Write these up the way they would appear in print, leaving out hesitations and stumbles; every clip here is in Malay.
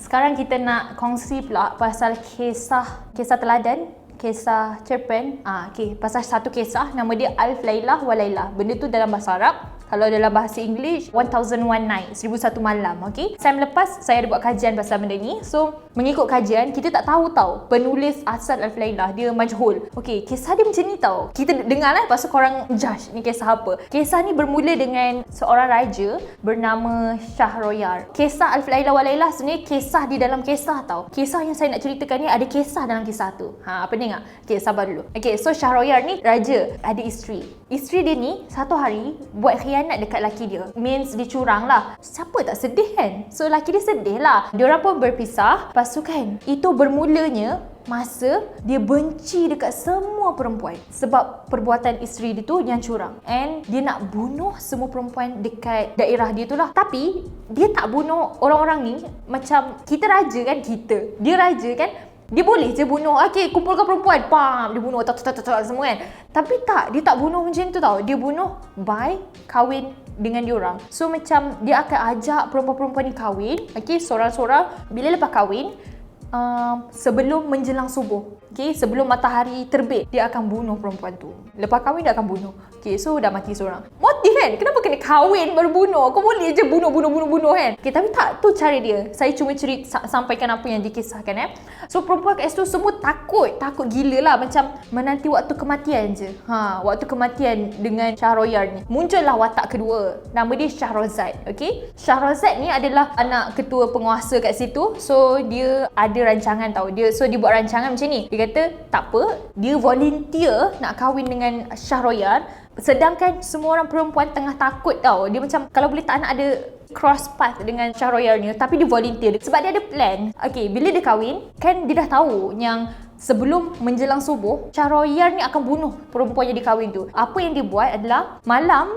Sekarang kita nak kongsi pula pasal kisah teladan, kisah cerpen. Pasal satu kisah nama dia Alif Laila wa Laila. Benda tu dalam bahasa Arab. Kalau dalam bahasa English 1001 Night, 1001 malam. Time lepas saya ada buat kajian pasal benda ni. So mengikut kajian, kita tak tahu penulis asal Alif Laila, dia majhul. Kisah dia macam ni tau. Kita dengar lah, lepas tu korang judge ni kisah apa. Kisah ni bermula dengan seorang raja bernama Shahryar. Kisah Alif Laila wa Laila sebenarnya kisah di dalam kisah tau. Kisah yang saya nak ceritakan ni ada kisah dalam kisah tu. Apa dengar? Sabar dulu. So Shahryar ni raja, ada isteri. Isteri dia ni satu hari buat khianat dekat laki dia. Means dia curang lah. Siapa tak sedih kan? So laki dia sedih lah. Diorang pun berpisah. Lepas tu kan, itu bermulanya masa dia benci dekat semua perempuan sebab perbuatan isteri dia tu yang curang, and dia nak bunuh semua perempuan dekat daerah dia tu lah. Tapi dia tak bunuh orang-orang ni macam kita raja kan, dia raja kan, dia boleh je bunuh, kumpulkan perempuan, pam, dia bunuh semua kan. Tapi tak, dia tak bunuh macam tu tau. Dia bunuh by kahwin dengan diorang. So macam dia akan ajak perempuan-perempuan ni kahwin, sorang-sorang. Bila lepas kahwin, sebelum menjelang subuh, sebelum matahari terbit, dia akan bunuh perempuan tu. Lepas kahwin dia akan bunuh. So dah mati seorang. Motif kan? Kenapa kena kahwin baru bunuh? Kau boleh je bunuh kan? Tapi tak, tu cara dia. Saya cuma sampaikan apa yang dikisahkan. So perempuan kat situ semua takut gila lah, macam menanti waktu kematian je. Waktu kematian dengan Shahryar ni. Muncullah watak kedua. Nama dia Shahrazad. Shahrazad ni adalah anak ketua penguasa kat situ. So dia ada rancangan tau. Dia buat rancangan macam ni. Dia kata tak apa, dia volunteer nak kahwin dengan Shahryar. Sedangkan semua orang perempuan tengah takut tau. Dia macam kalau boleh tak nak ada cross path dengan Shahryar ni, tapi dia volunteer sebab dia ada plan. Bila dia kahwin, kan dia dah tahu yang sebelum menjelang subuh, Shahryar ni akan bunuh perempuan yang dikahwin tu. Apa yang dia buat adalah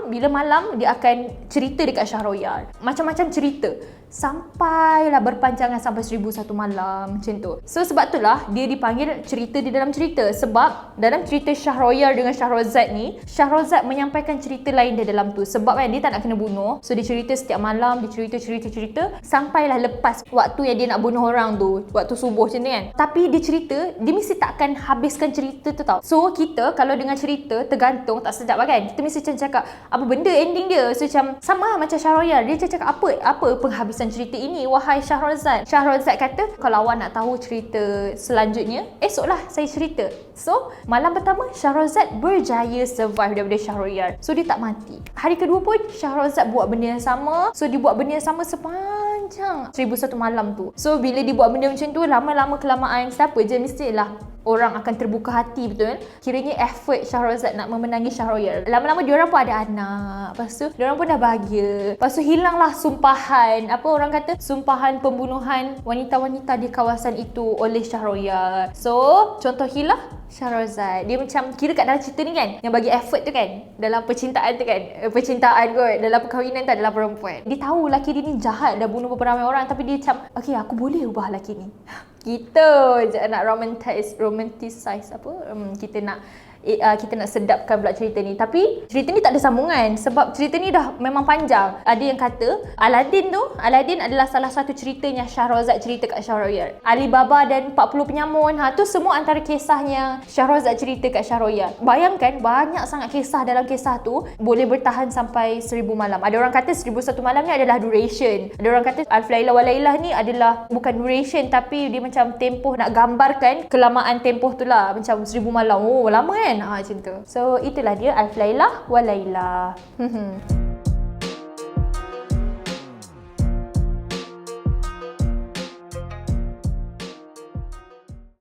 bila malam dia akan cerita dekat Shahryar. Macam-macam cerita. Sampailah berpanjangan sampai 1001 malam macam tu. So sebab itulah dia dipanggil cerita di dalam cerita. Sebab dalam cerita Shahryar dengan Shahrazad ni, Shahrazad menyampaikan cerita lain di dalam tu. Sebab kan dia tak nak kena bunuh. So dia cerita setiap malam, dia cerita sampailah lepas waktu yang dia nak bunuh orang tu, waktu subuh macam ni kan. Tapi dia cerita, dia mesti tak akan habiskan cerita tu tau. So kita kalau dengar cerita tergantung, tak sedap lah kan. Kita mesti macam cakap apa benda ending dia. So macam sama lah macam Shahryar, dia cakap apa penghabisan cerita ini wahai Shahrazad. Shahrazad kata kalau awak nak tahu cerita selanjutnya, esoklah saya cerita. So malam pertama Shahrazad berjaya survive daripada Shahryar. So dia tak mati. Hari kedua pun Shahrazad buat benda yang sama. So dia buat benda yang sama sepanjang 1001 malam tu. So bila dia buat benda macam tu, lama-lama kelamaan siapa je mestilah orang akan terbuka hati, betul. Kiranya effort Shahrazad nak memenangi Shahryar. Lama-lama diorang pun ada anak. Lepas tu diorang pun dah bahagia. Lepas tu hilanglah sumpahan, apa orang kata, sumpahan pembunuhan wanita-wanita di kawasan itu oleh Shahryar. So contohilah Shahrazad. Dia macam kira kat dalam cerita ni kan, yang bagi effort tu kan, dalam percintaan tu kan, percintaan kot, dalam perkahwinan tu adalah perempuan. Dia tahu laki dia ni jahat, dah bunuh beberapa ramai orang, tapi dia macam aku boleh ubah laki ni. Kita je nak romanticize apa, kita nak sedapkan pula cerita ni. Tapi cerita ni tak ada sambungan sebab cerita ni dah memang panjang. Ada yang kata Aladdin adalah salah satu ceritanya Shahrazad cerita kat Shahryar. Alibaba dan 40 penyamun, tu semua antara kisahnya Shahrazad cerita kat Shahryar. Bayangkan banyak sangat kisah dalam kisah tu, boleh bertahan sampai 1000 malam. Ada orang kata 1001 malam ni adalah duration. Ada orang kata Alif Laila wa Laila ni adalah bukan duration, tapi dia macam tempoh, nak gambarkan kelamaan tempoh tu lah. Macam 1000 malam, lama kan? Macam tu. So itulah dia Alif Laila wa Laila.